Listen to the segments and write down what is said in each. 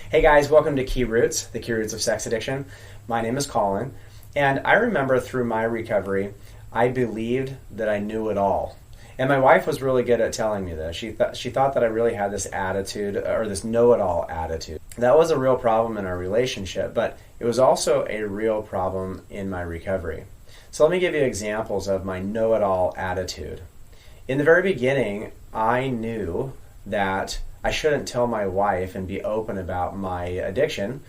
Hey guys, welcome to Key Roots, the Key Roots of Sex Addiction. My name is Collin, and I remember through my recovery, I believed that I knew it all. And my wife was really good at telling me this. She thought that I really had this attitude, or this know-it-all attitude. That was a real problem in our relationship, but it was also a real problem in my recovery. So let me give you examples of my know-it-all attitude. In the very beginning, I knew that I shouldn't tell my wife and be open about my addiction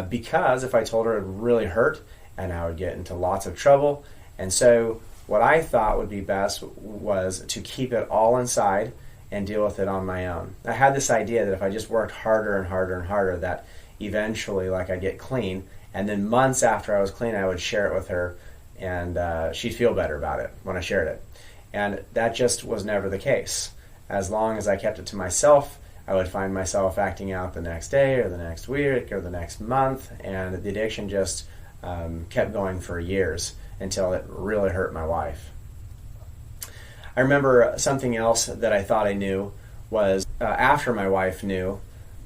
because if I told her, it would really hurt and I would get into lots of trouble. And so what I thought would be best was to keep it all inside and deal with it on my own. I had this idea that if I just worked harder and harder and harder, that eventually I'd get clean, and then months after I was clean I would share it with her and she'd feel better about it when I shared it. And that just was never the case. As long as I kept it to myself, I would find myself acting out the next day or the next week or the next month, and the addiction just kept going for years until it really hurt my wife. I remember something else that I thought I knew was after my wife knew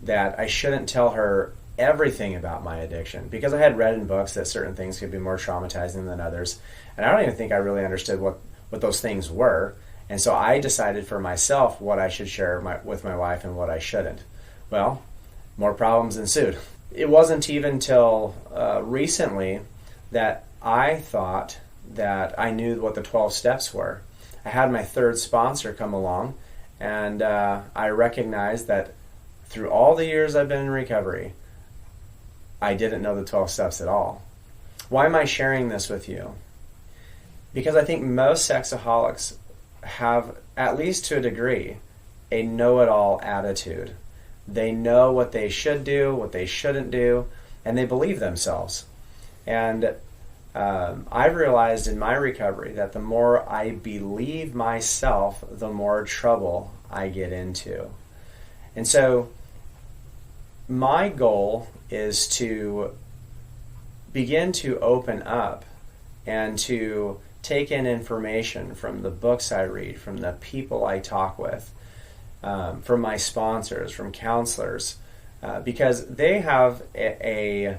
that I shouldn't tell her everything about my addiction, because I had read in books that certain things could be more traumatizing than others, and I don't even think I really understood what those things were. And so I decided for myself what I should share with my wife and what I shouldn't. Well, more problems ensued. It wasn't even till recently that I thought that I knew what the 12 steps were. I had my third sponsor come along, and I recognized that through all the years I've been in recovery, I didn't know the 12 steps at all. Why am I sharing this with you? Because I think most sexaholics have, at least to a degree, a know-it-all attitude. They know what they should do, what they shouldn't do, and they believe themselves. And I've realized in my recovery that the more I believe myself, the more trouble I get into. And so my goal is to begin to open up and to take in information from the books I read, from the people I talk with, from my sponsors, from counselors, because they have a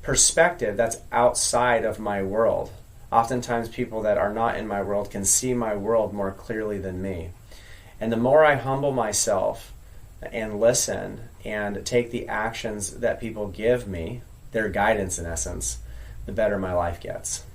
perspective that's outside of my world. Oftentimes people that are not in my world can see my world more clearly than me. And the more I humble myself and listen and take the actions that people give me, their guidance in essence, the better my life gets.